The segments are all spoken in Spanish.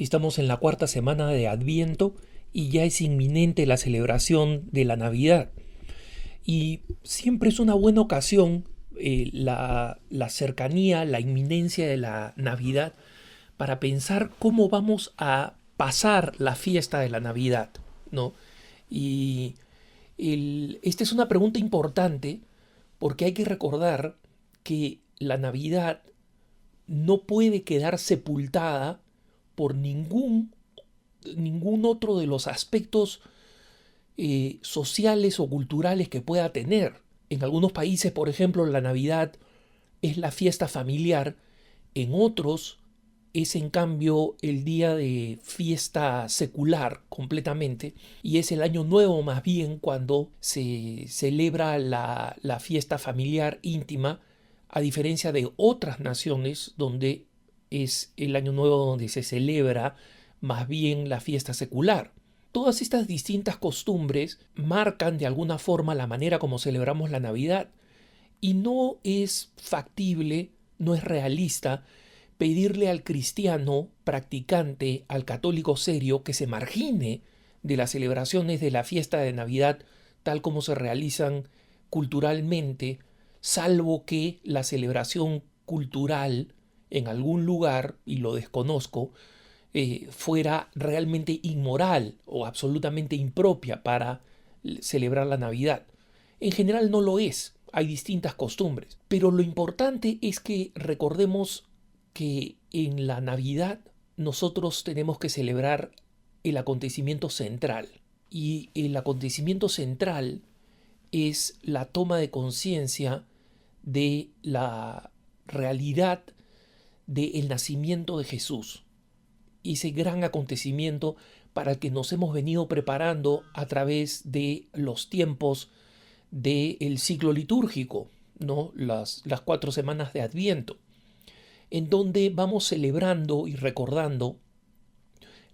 Estamos en la cuarta semana de Adviento y ya es inminente la celebración de la Navidad. Y siempre es una buena ocasión la cercanía, la inminencia de la Navidad para pensar cómo vamos a pasar la fiesta de la Navidad, ¿no? Y esta es una pregunta importante porque hay que recordar que la Navidad no puede quedar sepultada por ningún otro de los aspectos sociales o culturales que pueda tener. En algunos países, por ejemplo, la Navidad es la fiesta familiar, en otros es en cambio el día de fiesta secular completamente y es el año nuevo más bien cuando se celebra la fiesta familiar íntima, a diferencia de otras naciones donde es el año nuevo donde se celebra más bien la fiesta secular. Todas estas distintas costumbres marcan de alguna forma la manera como celebramos la Navidad y no es factible, no es realista pedirle al cristiano practicante, al católico serio, que se margine de las celebraciones de la fiesta de Navidad tal como se realizan culturalmente, salvo que la celebración cultural en algún lugar, y lo desconozco, fuera realmente inmoral o absolutamente impropia para celebrar la Navidad. En general no lo es, hay distintas costumbres, pero lo importante es que recordemos que en la Navidad nosotros tenemos que celebrar el acontecimiento central. Y el acontecimiento central es la toma de conciencia de la realidad del nacimiento de Jesús. Ese gran acontecimiento para el que nos hemos venido preparando a través de los tiempos del ciclo litúrgico, ¿no? Las 4 semanas de Adviento, en donde vamos celebrando y recordando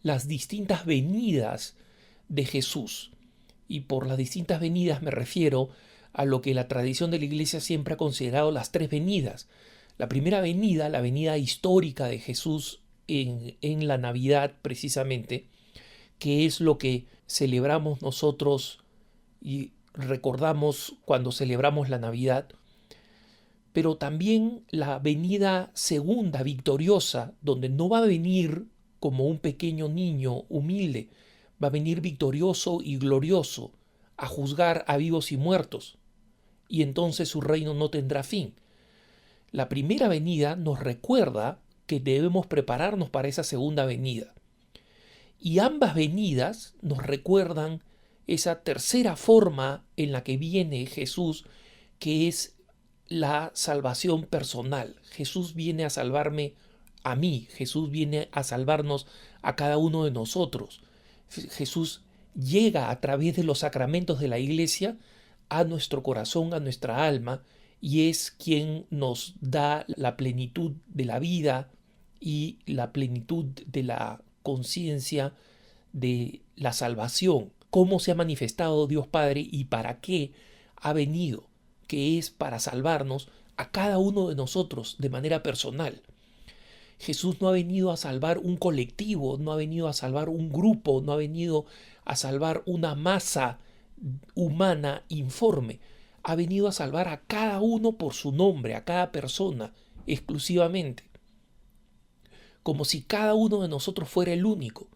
las distintas venidas de Jesús. Y por las distintas venidas me refiero a lo que la tradición de la Iglesia siempre ha considerado las 3 venidas. La primera venida, la venida histórica de Jesús en la Navidad precisamente, que es lo que celebramos nosotros y recordamos cuando celebramos la Navidad, pero también la venida segunda, victoriosa, donde no va a venir como un pequeño niño humilde, va a venir victorioso y glorioso a juzgar a vivos y muertos, y entonces su reino no tendrá fin. La primera venida nos recuerda que debemos prepararnos para esa segunda venida. Y ambas venidas nos recuerdan esa tercera forma en la que viene Jesús, que es la salvación personal. Jesús viene a salvarme a mí, Jesús viene a salvarnos a cada uno de nosotros. Jesús llega a través de los sacramentos de la Iglesia a nuestro corazón, a nuestra alma, y es quien nos da la plenitud de la vida y la plenitud de la conciencia de la salvación. Cómo se ha manifestado Dios Padre y para qué ha venido, que es para salvarnos a cada uno de nosotros de manera personal. Jesús no ha venido a salvar un colectivo, no ha venido a salvar un grupo, no ha venido a salvar una masa humana informe. Ha venido a salvar a cada uno por su nombre, a cada persona exclusivamente, como si cada uno de nosotros fuera el único.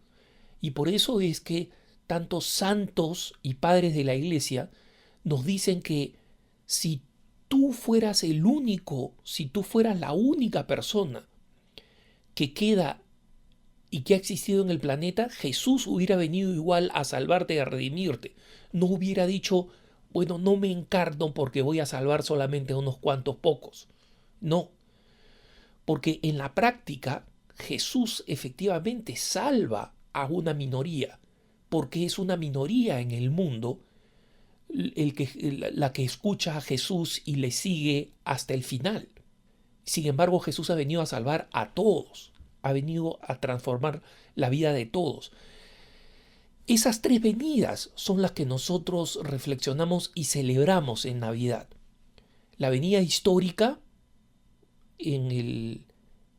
Y por eso es que tantos santos y padres de la Iglesia nos dicen que si tú fueras el único, si tú fueras la única persona que queda y que ha existido en el planeta, Jesús hubiera venido igual a salvarte y a redimirte. No hubiera dicho, bueno, no me encarno porque voy a salvar solamente a unos cuantos pocos. No, porque en la práctica Jesús efectivamente salva a una minoría, porque es una minoría en el mundo la que escucha a Jesús y le sigue hasta el final. Sin embargo, Jesús ha venido a salvar a todos, ha venido a transformar la vida de todos. Esas 3 venidas son las que nosotros reflexionamos y celebramos en Navidad. La venida histórica en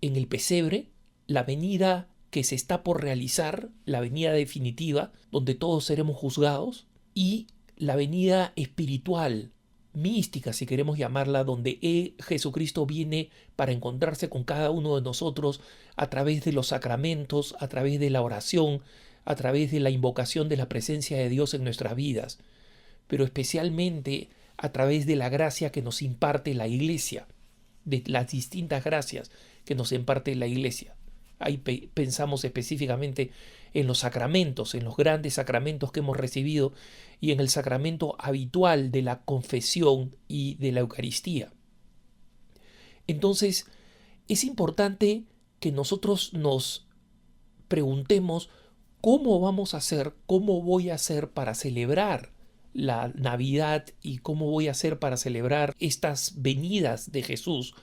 el pesebre, la venida que se está por realizar, la venida definitiva, donde todos seremos juzgados, y la venida espiritual, mística, si queremos llamarla, donde Jesucristo viene para encontrarse con cada uno de nosotros a través de los sacramentos, a través de la oración, a través de la invocación de la presencia de Dios en nuestras vidas, pero especialmente a través de la gracia que nos imparte la Iglesia, de las distintas gracias que nos imparte la Iglesia. Ahí pensamos específicamente en los sacramentos, en los grandes sacramentos que hemos recibido y en el sacramento habitual de la confesión y de la Eucaristía. Entonces, es importante que nosotros nos preguntemos cómo vamos a hacer, cómo voy a hacer para celebrar la Navidad y cómo voy a hacer para celebrar estas venidas de Jesús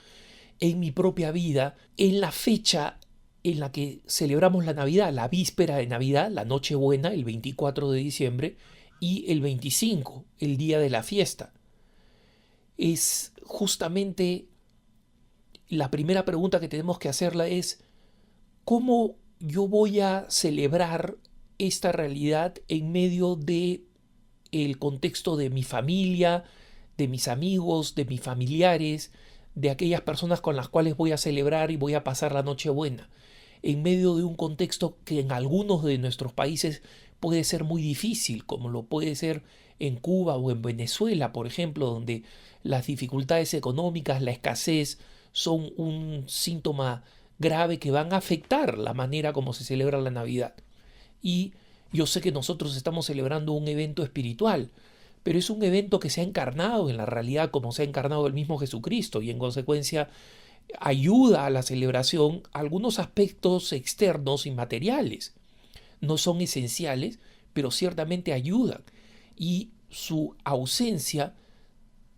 en mi propia vida, en la fecha en la que celebramos la Navidad, la víspera de Navidad, la Nochebuena, el 24 de diciembre, y el 25, el día de la fiesta. Es justamente la primera pregunta que tenemos que hacerla es, ¿cómo yo voy a celebrar esta realidad en medio de el contexto de mi familia, de mis amigos, de mis familiares, de aquellas personas con las cuales voy a celebrar y voy a pasar la Nochebuena, en medio de un contexto que en algunos de nuestros países puede ser muy difícil, como lo puede ser en Cuba o en Venezuela, por ejemplo, donde las dificultades económicas, la escasez, son un síntoma grave que van a afectar la manera como se celebra la Navidad. Y yo sé que nosotros estamos celebrando un evento espiritual, pero es un evento que se ha encarnado en la realidad como se ha encarnado el mismo Jesucristo y en consecuencia ayuda a la celebración algunos aspectos externos y materiales. No son esenciales, pero ciertamente ayudan y su ausencia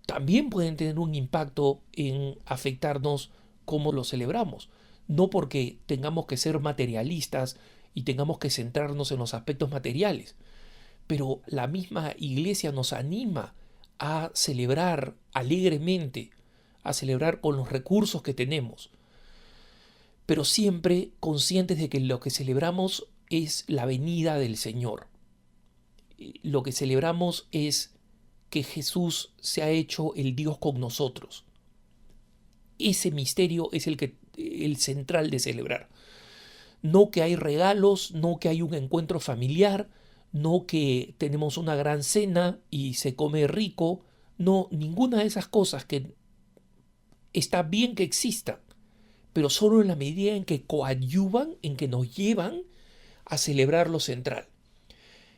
también pueden tener un impacto en afectarnos cómo lo celebramos. No porque tengamos que ser materialistas y tengamos que centrarnos en los aspectos materiales, pero la misma Iglesia nos anima a celebrar alegremente, a celebrar con los recursos que tenemos, pero siempre conscientes de que lo que celebramos es la venida del Señor. Lo que celebramos es que Jesús se ha hecho el Dios con nosotros. Ese misterio es el central de celebrar. No que hay regalos, no que hay un encuentro familiar, no que tenemos una gran cena y se come rico, no, ninguna de esas cosas que está bien que existan, pero solo en la medida en que coadyuvan, en que nos llevan a celebrar lo central.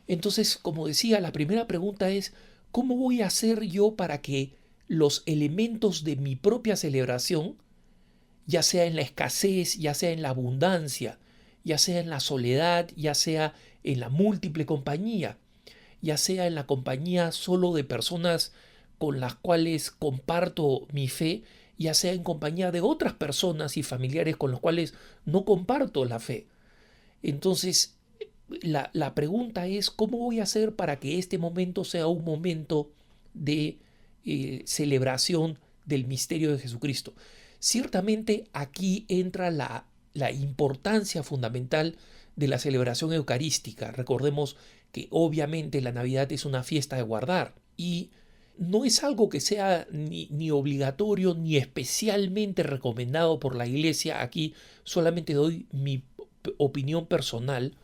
Entonces, como decía, la primera pregunta es, ¿cómo voy a hacer yo para que los elementos de mi propia celebración, ya sea en la escasez, ya sea en la abundancia, ya sea en la soledad, ya sea en la múltiple compañía, ya sea en la compañía solo de personas con las cuales comparto mi fe, ya sea en compañía de otras personas y familiares con los cuales no comparto la fe? Entonces, la pregunta es, ¿cómo voy a hacer para que este momento sea un momento de celebración del misterio de Jesucristo? Ciertamente aquí entra la importancia fundamental de la celebración eucarística. Recordemos que obviamente la Navidad es una fiesta de guardar y no es algo que sea ni obligatorio ni especialmente recomendado por la Iglesia. Aquí solamente doy mi opinión personal.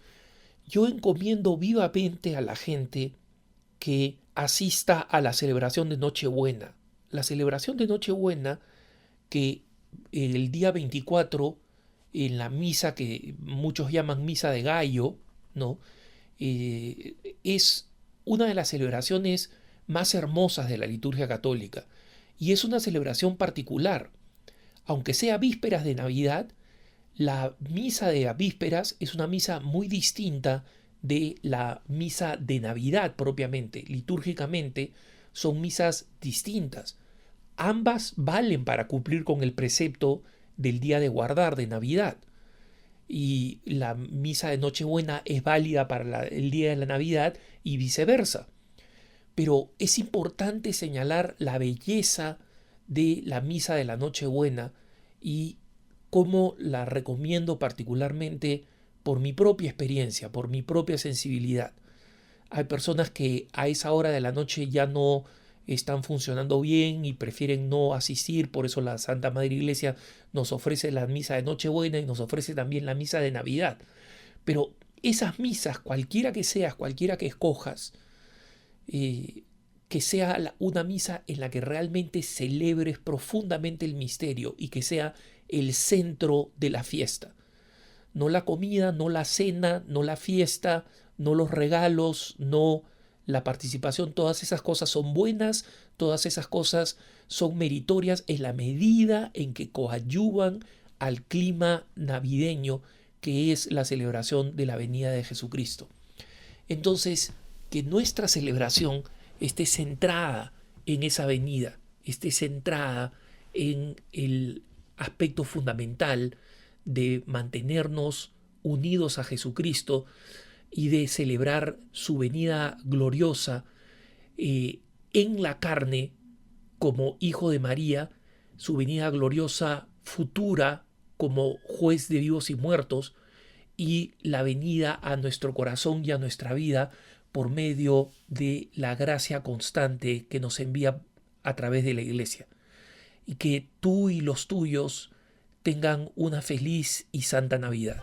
Yo encomiendo vivamente a la gente que asista a la celebración de Nochebuena. La celebración de Nochebuena, que el día 24, en la misa que muchos llaman misa de gallo, ¿no? Es una de las celebraciones más hermosas de la liturgia católica. Y es una celebración particular. Aunque sea vísperas de Navidad, la misa de vísperas es una misa muy distinta de la misa de Navidad propiamente. Litúrgicamente son misas distintas. Ambas valen para cumplir con el precepto del día de guardar de Navidad. Y la misa de Nochebuena es válida para el día de la Navidad y viceversa. Pero es importante señalar la belleza de la misa de la Nochebuena y cómo la recomiendo particularmente por mi propia experiencia, por mi propia sensibilidad. Hay personas que a esa hora de la noche ya no están funcionando bien y prefieren no asistir, por eso la Santa Madre Iglesia nos ofrece la misa de Nochebuena y nos ofrece también la misa de Navidad. Pero esas misas, cualquiera que seas, cualquiera que escojas, que sea una misa en la que realmente celebres profundamente el misterio y que sea el centro de la fiesta. No la comida, no la cena, no la fiesta, no los regalos, no la participación, todas esas cosas son buenas, todas esas cosas son meritorias en la medida en que coadyuvan al clima navideño que es la celebración de la venida de Jesucristo. Entonces, que nuestra celebración esté centrada en esa venida, esté centrada en el aspecto fundamental de mantenernos unidos a Jesucristo y de celebrar su venida gloriosa en la carne como Hijo de María, su venida gloriosa futura como juez de vivos y muertos, y la venida a nuestro corazón y a nuestra vida por medio de la gracia constante que nos envía a través de la Iglesia. Y que tú y los tuyos tengan una feliz y santa Navidad.